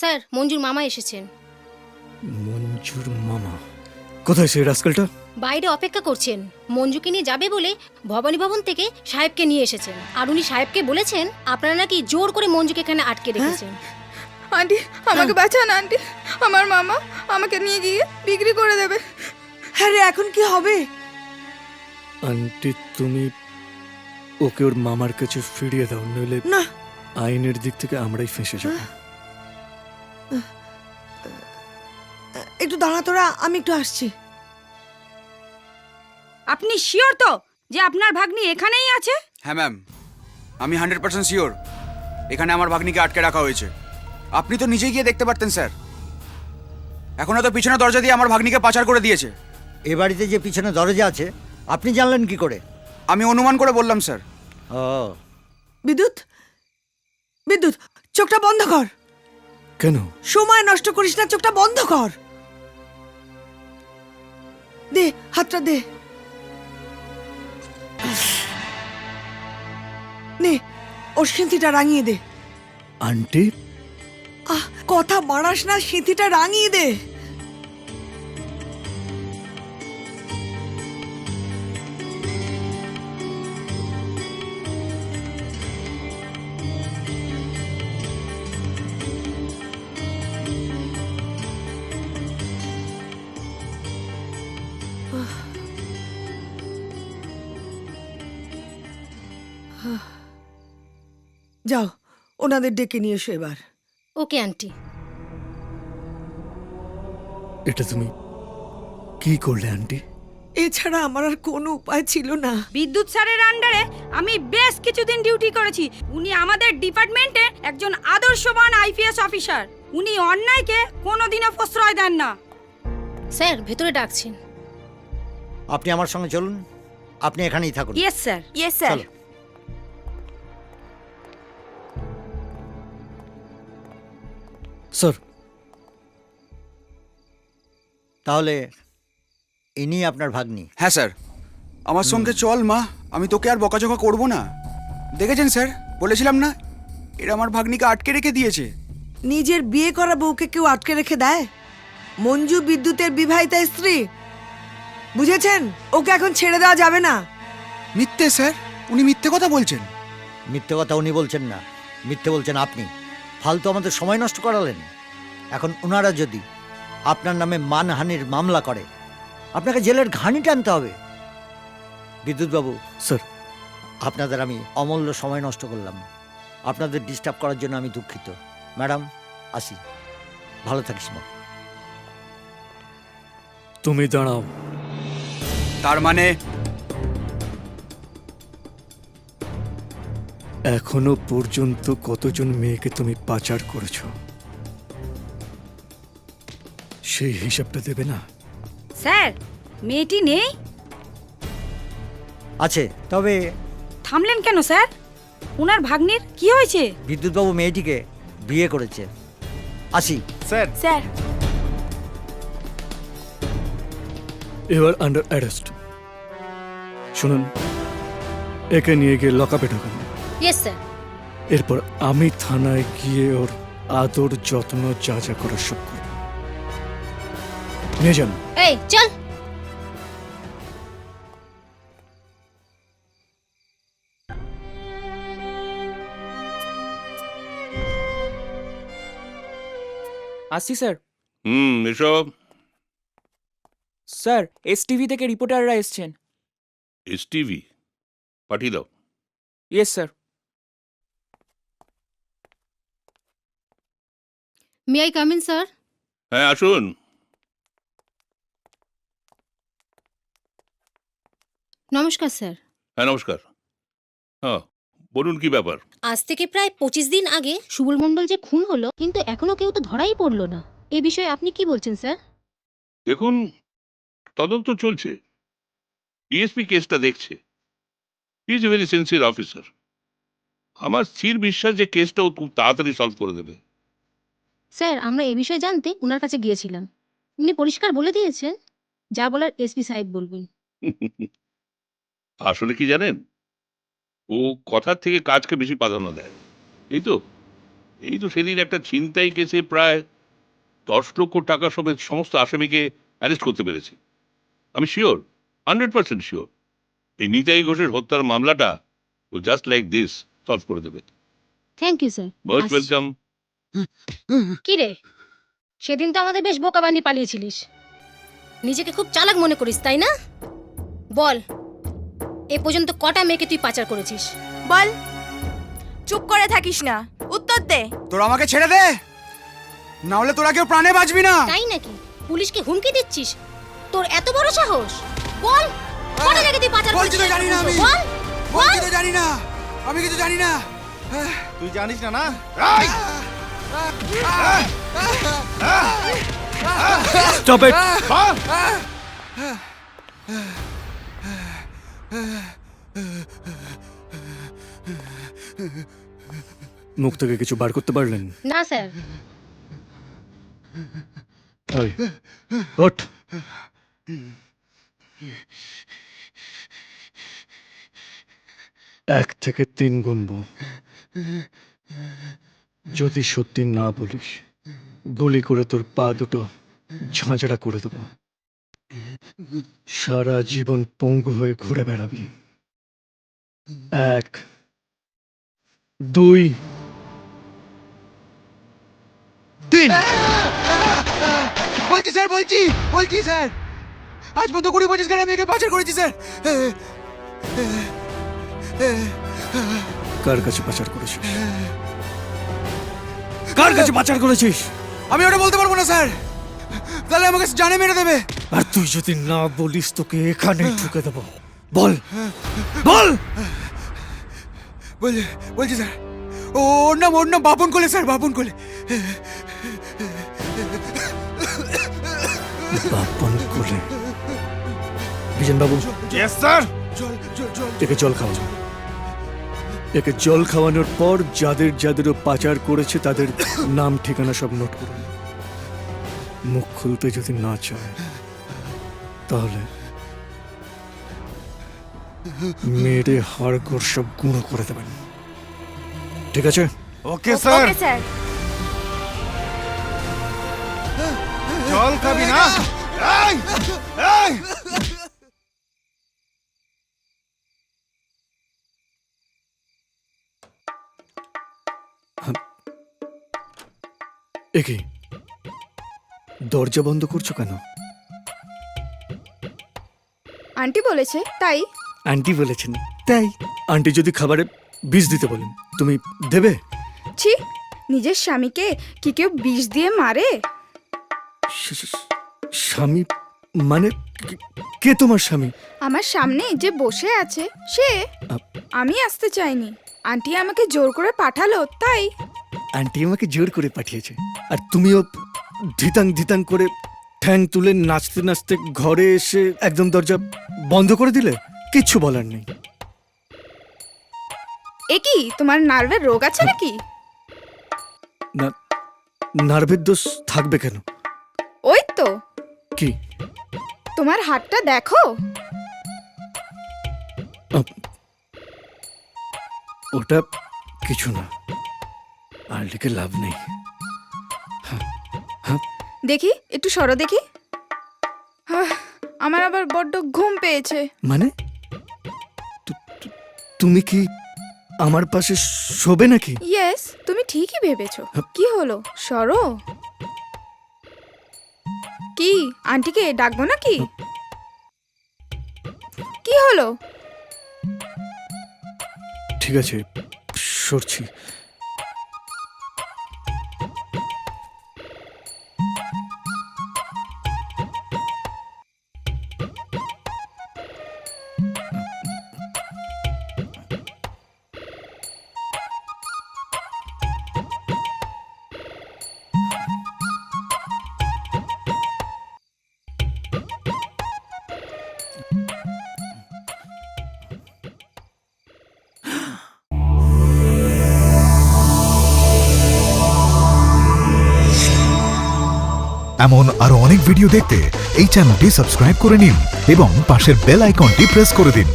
Sir, মঞ্জুর মামা এসেছেন। মঞ্জুর মামা কোথায় সেই রাস্কেলটা? বাইরে অপেক্ষা করছেন। মঞ্জুকে নিয়ে যাবে বলে ভবানী ভবন থেকে সাহেবকে নিয়ে এসেছেন। আর উনি সাহেবকে বলেছেন আপনারা নাকি জোর করে মঞ্জুকে এখানে আটকে রেখেছেন। আন্টি আমাকে বাঁচান আন্টি, আমার মামা আমাকে নিয়ে গিয়ে বিক্রি করে দেবে। হ্যাঁ রে, এখন কি হবে? আন্টি তুমি ওকে ওর মামার কাছে ফিরিয়ে দাও, নইলে না, আইনের দিক থেকে আমরাই ফেঁসে যাব। একটু দাঁড়া তোরা, আমি একটু আসছি। আপনি শিওর তো যে আপনার ভাগ্নি এখানেই আছে? হ্যাঁ ম্যাম, আমি 100% শিওর এখানে আমার ভাগ্নিকে আটকে রাখা হয়েছে। আপনি তো নিজেই গিয়ে দেখতে পারতেন স্যার। এখন তো পিছনে দরজা দিয়ে আমার ভাগ্নিকে পাচার করে দিয়েছে। এ বাড়িতে যে পিছনে দরজা আছে আপনি জানলেন কি করে? আমি অনুমান করে বললাম স্যার। ও, বিদ্যুৎ, বিদ্যুৎ, চোখটা বন্ধ কর। কেন? সময় নষ্ট করিস না, চোখটা বন্ধ কর। দে হাতটা দে। নে, ওর সিঁথিটা রাঙিয়ে দে। আন্টি কথা বাড়াস না, সিঁথিটা রাঙিয়ে দে। যাও, ওনাদের ডেকে নিয়ে এসো এবার। Okay aunty. এটা তুমি কি করলে আন্টি? এছাড়া আমার আর কোনো উপায় ছিল না। বিদ্যুৎ স্যারের আন্ডারে আমি বেশ কিছুদিন ডিউটি করেছি। উনি আমাদের ডিপার্টমেন্টে একজন আদর্শবান আইপিএস অফিসার। উনি অন্যায়কে কোনোদিনও প্রশ্রয় দেন না। স্যার, ভেতরে ডাকছেন। আপনি আমার সঙ্গে চলুন, আপনি এখানেই থাকুন। Yes sir, yes sir. চলো। স্যার, তাহলে ইনি আপনার ভাগ্নি? হ্যাঁ স্যার, আমার সঙ্গে চল মা, আমি তোকে আর বকাঝকা করবো না। দেখেছেন স্যার, বলেছিলাম না এরা আমার ভাগ্নিকে আটকে রেখে দিয়েছে। নিজের বিয়ে করা বউকে কেউ আটকে রেখে দেয়? মঞ্জু বিদ্যুতের বিবাহিতা স্ত্রী, বুঝেছেন? ওকে এখন ছেড়ে দেওয়া যাবে না। মিথ্যে স্যার, উনি মিথ্যে কথা বলছেন। মিথ্যে কথা উনি বলছেন না, মিথ্যে বলছেন আপনি। ফালতু আমাদের সময় নষ্ট করালেন। এখন ওনারা যদি আপনার নামে মানহানির মামলা করে আপনাকে জেলের ঘানি টানতে হবে। বিদ্যুৎবাবু, স্যার, আপনাদের আমি অমূল্য সময় নষ্ট করলাম। আপনাদের ডিস্টার্ব করার জন্য আমি দুঃখিত। ম্যাডাম, আসি। ভালো থাকিস মা। তুমি দাঁড়াও। তার মানে এখনো পর্যন্ত কতজন মেয়েকে তুমি পাচার করেছো সেই হিসাবটা দেবে না? স্যার, মেয়েটি নেই? আছে, তবে থামলেন কেন স্যার? ওনার ভাগ্নির কি হয়েছে? বিদ্যুৎবাবু মেয়েটিকে বিয়ে করেছে। আসি। স্যার, স্যার, এবার আন্ডার অ্যারেস্ট। শুনুন, একে নিয়ে গিয়ে লকআপে ঢোকান। Yes sir. এরপর আমি থানায় গিয়ে ওর আদর যত্ন যা যা করার সব করব। নিয়ে যান। এই চল। আসছি স্যার। এসব স্যার, এসটিভি থেকে রিপোর্টাররা এসছেন। এসটিভি পাঠিয়ে দাও। Yes sir. May I come in sir? হ্যাঁ আসুন। নমস্কার স্যার। হ্যাঁ নমস্কার। হ্যাঁ বলুন কি ব্যাপার? আজ থেকে প্রায় 25 দিন আগে সুবল মণ্ডল যে খুন হলো, কিন্তু এখনো কেউ তো ধরাই পড়লো না। এই বিষয়ে আপনি কি বলছেন স্যার? দেখুন, তদন্ত চলছে, ডিএসপি কেসটা দেখছে। He is a very sincere officer. আমার স্থির বিশ্বাস যে কেসটা ও খুব তাড়াতাড়ি সলভ করে দেবে। স্যার, আমরা এই বিষয়ে জানতে ওনার কাছে গিয়েছিলাম। উনি পরিষ্কার বলে দিয়েছেন যা বলার এসপি সাহেব বলবেন। আসলে কি জানেন, ও কথার থেকে কাজকে বেশি প্রাধান্য দেয়, এই তো। এই তো সেদিন একটা ছিনতাই কেসে প্রায় 10 লক্ষ টাকা সমেত সমস্ত আসামিকে অ্যারেস্ট করতে পেরেছি। আমি শিওর, 100% শিওর, এই নিতাই ঘোষের হত্যার মামলাটা ও জাস্ট লাইক দিস সলভ করে দেবে। Thank you sir. Most welcome. কি রে, সেদিন তো আমাদের বেশ বোকা বানিয়ে পালিয়েছিলিস। নিজেকে খুব চালাক মনে করিস তাই না? বল, এ পর্যন্ত কটা মেয়েকে তুই পাচার করেছিস? বল, চুপ করে থাকিস না, উত্তর দে। তোরা আমাকে ছেড়ে দে, না হলে তোরা কেউ প্রাণে বাঁচবি না। তাই নাকি? পুলিশকে হুমকি দিচ্ছিস? তোর এত বড় সাহস? বল, কটা জায়গায় তুই পাচার বলছি তো করেছিস? জানি না আমি। বল, বলছি তো জানি না, আমি কিছু জানি না। তুই জানিস না না? Stop it! মুখ থেকে কিছু বার করতে পারলেন? না স্যার। ওই, ওঠ। এক থেকে 3 গুনবো। যদি সত্যি না বলিস, গুলি করে তোর পা দুটো ঝাঁঝরা করে দেবো। সারা জীবন পঙ্গু হয়ে ঘুরে বেড়াবি। 1, 2, 3। বলছি স্যার, বলছি স্যার, আজ পর্যন্ত 20-25 খানা মেয়েকে পাচার করেছি স্যার। কার কাছে পাচার করেছিস? কার কাছে পাচার করেছিস? আমি ওটা বলতে পারবো না স্যার, তাহলে আমাকে জানে মেরে দেবে। আর তুই যদি না বলিস তোকে এখানে ঢুকে দেবো। বল, বল। বলছি স্যার, ওর নাম বাপন কোলে স্যার, বাপন কোলে। বাপন কোলে? বিজন বাবু। Yes sir. একে জল খাওয়ানো। একে জল খাওয়ানোর পর যাদের যাদেরও পাচার করেছে তাদের নাম ঠিকানা সব নোট করুন। মুখ খুলতে যদি না চায় তাহলে মেরে হাড়গোড় সব গুঁড়ো করে দেবেন। ঠিক আছে? Okay sir. Okay sir. জল খাবি না? একে দরজা বন্ধ করছো কেন? আন্টি বলেছে তাই। আন্টি বলেছেন তাই? আন্টি যদি খাবারে বিষ দিতে বলেন তুমি দেবে? ছি, নিজের স্বামীকে কি কেউ বিষ দিয়ে মারে? স্বামী মানে কে তোমার স্বামী? আমার সামনে যে বসে আছে সে। আমি আসতে চাইনি, আন্টি আমাকে জোর করে পাঠালো তাই। আন্টি আমাকে জোর করে পাঠিয়েছে আর তুমিও ধিতাং ধিতাং করে ঠ্যাং তুলে নাচতে নাচতে ঘরে এসে একদম দরজা বন্ধ করে দিলে? কিচ্ছু বলার নেই। এ কি তোমার নার্ভের রোগ আছে নাকি? না, নার্ভের দোষ থাকবে কেন? ওই তো কি? তোমার হাতটা দেখো। ওটা কিছু না, আর লিখে লাভ নেই। দেখি একটু সরো দেখি। আমার আবার বড্ড ঘুম পেয়েছে। মানে তুমি কি আমার পাশে শোবে নাকি? ইয়েস, তুমি ঠিকই ভেবেছো। কি হলো, সরো। কি আন্টিকে ডাকবো নাকি? কি হলো? ঠিক আছে, সরছি। এমন আরো অনেক ভিডিও দেখতে এই চ্যানেলটি সাবস্ক্রাইব করে নিন এবং পাশের বেল আইকনটি প্রেস করে দিন।